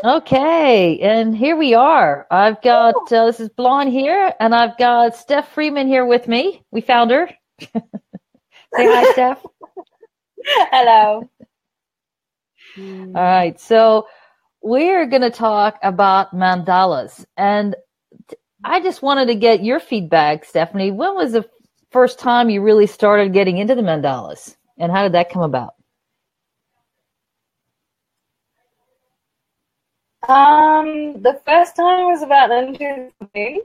Okay, and here we are. I've got this is Blonde here, and I've got Steph Freeman here with me. We found her. Say hi, Steph. Hello. All right, so we're going to talk about mandalas, and I just wanted to get your feedback, Stephanie. When was the first time you really started getting into the mandalas, and how did that come about? The first time was about 1915,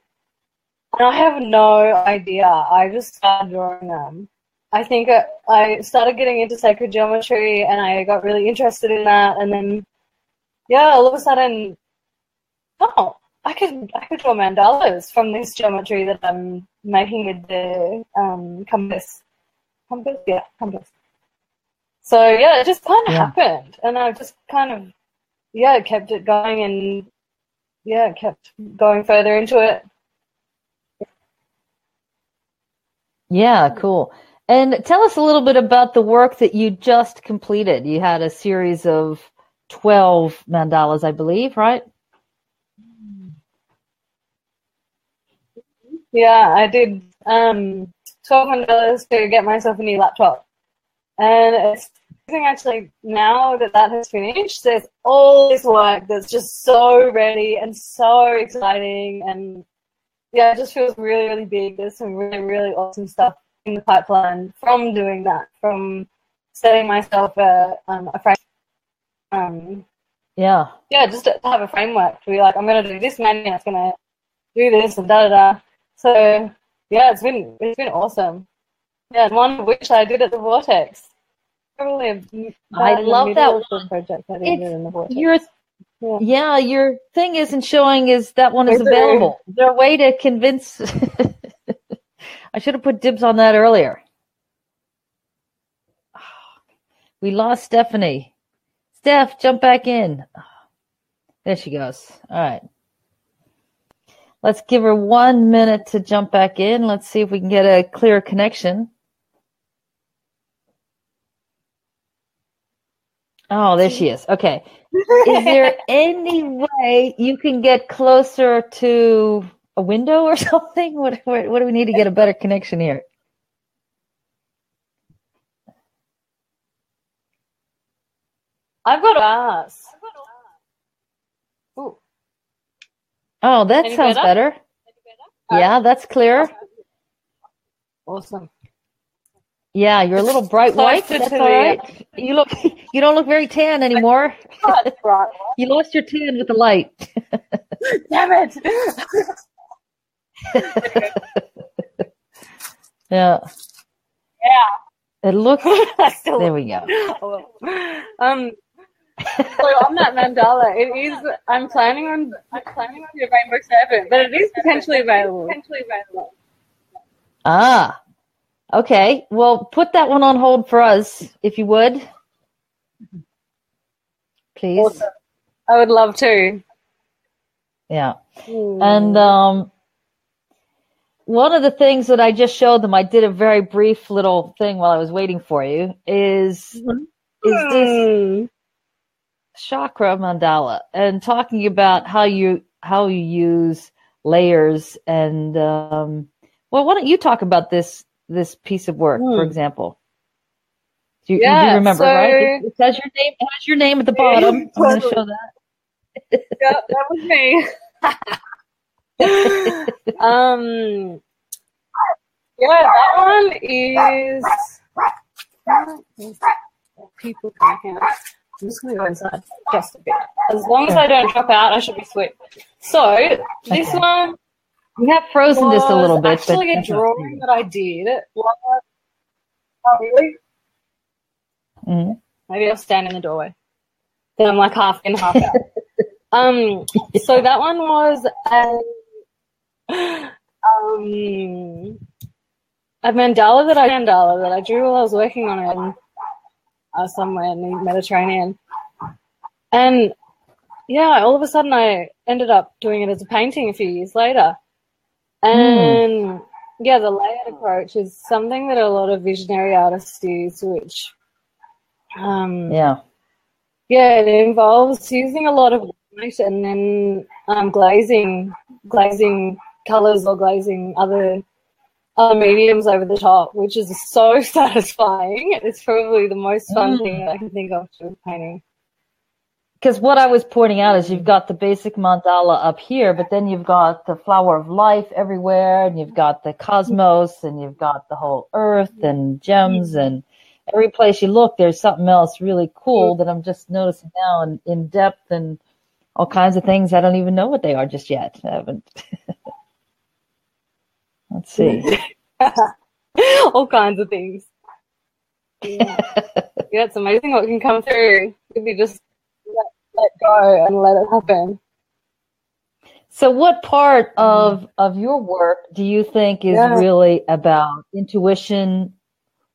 and I have no idea. I just started drawing them. I think I started getting into sacred geometry, and I got really interested in that, and then yeah, all of a sudden, oh, I could draw mandalas from this geometry that I'm making with the compass. Compass, yeah, compass. So yeah, it just kind of happened, and I just kind of kept it going, and kept going further into it. Yeah, cool. And tell us a little bit about the work that you just completed. You had a series of 12 mandalas, I believe, right? Yeah, I did 12 mandalas to get myself a new laptop. And it's amazing actually now that that has finished, there's all this work that's just so ready and so exciting, and yeah, it just feels really, really big. There's some really, really awesome stuff in the pipeline from doing that, from setting myself a frame. Yeah, just to have a framework to be like, I'm going to do this many, and it's going to do this, and da da da. So yeah, it's been awesome. Yeah, and one of which I did at the Vortex. Probably I love that one. Project I did in the Vortex. Your thing isn't showing is that one is available. Is there a way to convince? I should have put dibs on that earlier. We lost Stephanie. Steph, jump back in. There she goes. All right. Let's give her 1 minute to jump back in. Let's see if we can get a clear connection. Oh, there she is. Okay. Is there any way you can get closer to a window or something? What do we need to get a better connection here? I've got ass. Ooh. Oh, that sounds better. Yeah, that's clear. Awesome. Yeah, you're a little bright white. That's all right. You don't look very tan anymore. You lost your tan with the light. Damn it. Yeah. Yeah. It looks. There we go. So on that mandala, it is. I'm planning on the rainbow serpent, but it is potentially available. Ah. Okay, well, put that one on hold for us, if you would. Please. Awesome. I would love to. Yeah. And one of the things that I just showed them, I did a very brief little thing while I was waiting for you, is this chakra mandala, and talking about how you use layers. And well, why don't you talk about this piece of work, for example? You do remember, right? It has your name at the bottom. I'm going to show that. Yeah, that was me. Yeah, that one is people talking. I'm just going to go inside just a bit. As long as I don't drop out, I should be sweet. So this one. We have frozen just a little bit. Actually, a drawing that I did. Oh, really? Mm-hmm. Maybe I'll stand in the doorway. Then I'm like half in, half out. So that one was a mandala that I drew while I was working on it somewhere in the Mediterranean. And yeah, all of a sudden I ended up doing it as a painting a few years later. And yeah, the layered approach is something that a lot of visionary artists use, which it involves using a lot of and then glazing colors or glazing other mediums over the top, which is so satisfying. It's probably the most fun thing I can think of to painting. Because what I was pointing out is you've got the basic mandala up here, but then you've got the flower of life everywhere, and you've got the cosmos, and you've got the whole earth and gems, and every place you look, there's something else really cool that I'm just noticing now in depth and all kinds of things. I don't even know what they are just yet. I haven't. Let's see. All kinds of things. Yeah. Yeah, it's amazing what can come through if you just let go and let it happen. So what part of your work do you think is really about intuition,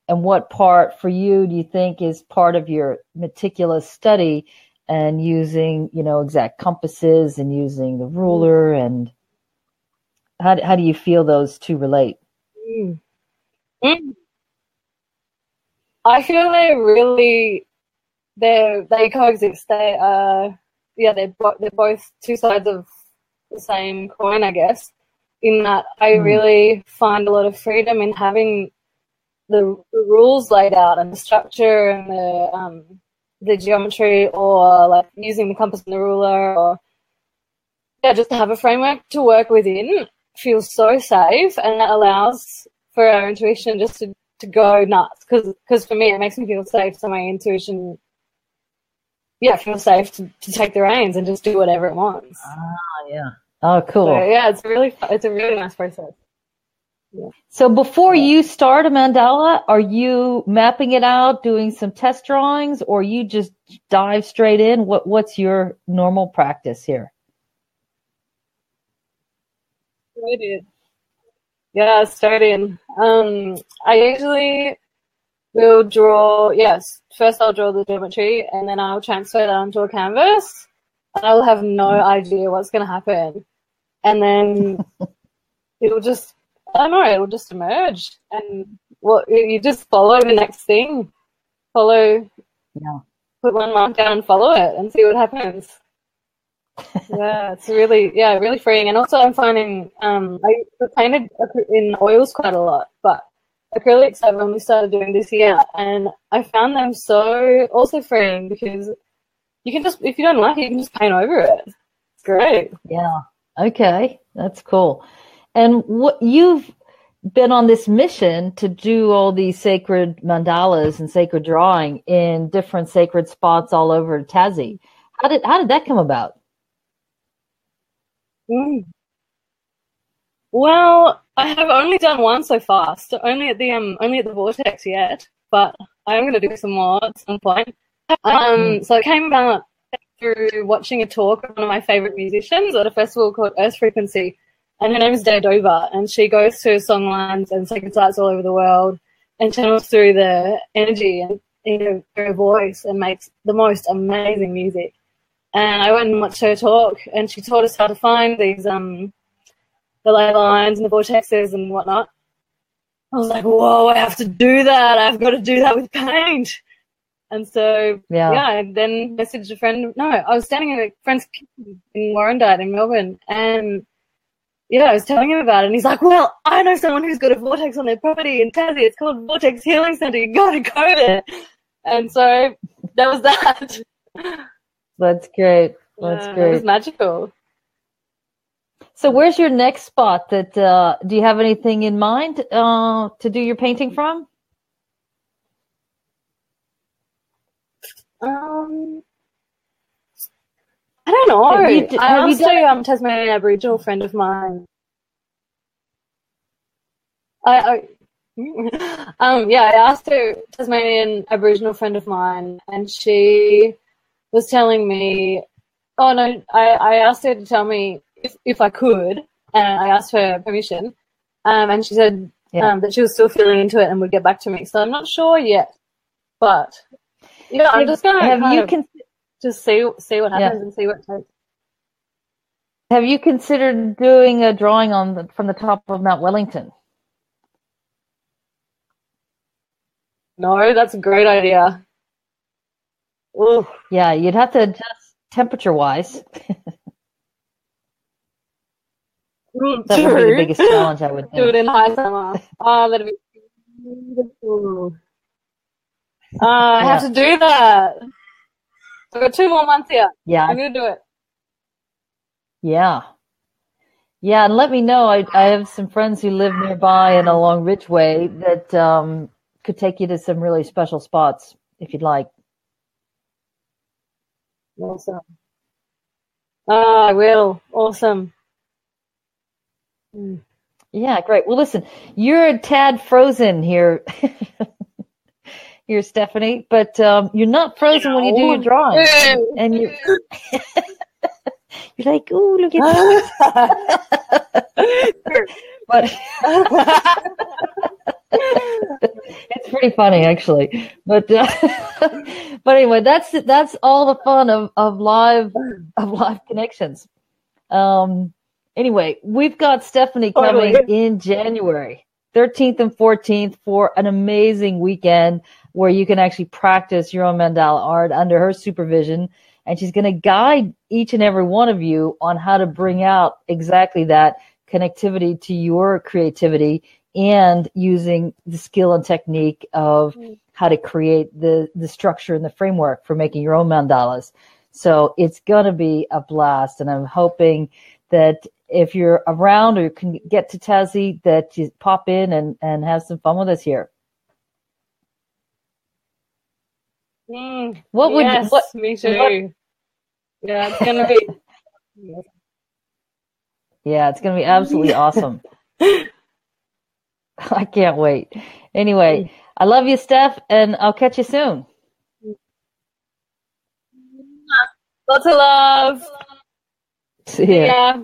and what part for you do you think is part of your meticulous study and using, exact compasses and using the ruler, and how do you feel those two relate? I feel they coexist. They're both two sides of the same coin, I guess, in that I really find a lot of freedom in having the rules laid out and the structure and the geometry, or like using the compass and the ruler, or just to have a framework to work within feels so safe, and that allows for our intuition just to go nuts, because for me it makes me feel safe, so my intuition feels safe to take the reins and just do whatever it wants. Oh, cool. So, it's a really nice process. Yeah. So before you start a mandala, are you mapping it out, doing some test drawings, or you just dive straight in? What's your normal practice here? Straight in. I usually will draw, first I'll draw the geometry, and then I'll transfer that onto a canvas, and I'll have no idea what's going to happen. And then it'll just emerge, and you just follow the next thing. Put one mark down and follow it and see what happens. It's really freeing. And also I'm finding I painted in oils quite a lot, but acrylics I've only started doing this year, and I found them so also freeing, because you can just, if you don't like it, you can just paint over it. It's great. Yeah. Okay. That's cool. And what you've been on this mission to do all these sacred mandalas and sacred drawing in different sacred spots all over Tassie. How did that come about? Well, I have only done one so far, so only at the Vortex yet, but I'm going to do some more at some point. So it came about through watching a talk of one of my favorite musicians at a festival called Earth Frequency, and her name is Dover, and she goes to songlines and sacred sites all over the world and channels through the energy and her voice and makes the most amazing music. And I went and watched her talk, and she taught us how to find these the ley lines and the vortexes and whatnot. I was like, whoa, I have to do that. I've got to do that with paint. And so, I then messaged a friend. No, I was standing at a friend's kitchen in Warrandyte in Melbourne, and I was telling him about it, and he's like, well, I know someone who's got a vortex on their property in Tassie. It's called Vortex Healing Centre. You got to go there. And so that was that. That's great. That's great. It was magical. So where's your next spot that, do you have anything in mind to do your painting from? I don't know. I asked a Tasmanian Aboriginal friend of mine. I asked a Tasmanian Aboriginal friend of mine, and she was telling me, I asked her to tell me if I could, and I asked her permission, and she said that she was still feeling into it and would get back to me. So I'm not sure yet, but I'm just going to just see what happens and see what it takes. Have you considered doing a drawing from the top of Mount Wellington? No, that's a great idea. Ooh. Yeah, you'd have to temperature-wise. True. That would be the biggest challenge, I would Do it think. in high summer. Oh, that'd be beautiful. I have to do that. So we've got 2 more months here. Yeah. I'm going to do it. Yeah. Yeah, and let me know. I have some friends who live nearby and along Ridgeway that could take you to some really special spots if you'd like. Awesome. Oh, I will. Awesome. Yeah, great. Well, listen, you're a tad frozen here, here, Stephanie, but you're not frozen when you do your drawing. And you're like, ooh, look at that. But it's pretty funny, actually. But anyway, that's all the fun of live connections. Anyway, we've got Stephanie coming in January 13th and 14th for an amazing weekend where you can actually practice your own mandala art under her supervision. And she's going to guide each and every one of you on how to bring out exactly that connectivity to your creativity and using the skill and technique of how to create the structure and the framework for making your own mandalas. So it's going to be a blast. And I'm hoping that if you're around or can get to Tassie, that you pop in and have some fun with us here. What would me too. Yeah, it's gonna be. Yeah, it's gonna be absolutely awesome. I can't wait. Anyway, I love you, Steph, and I'll catch you soon. Lots of love. See ya.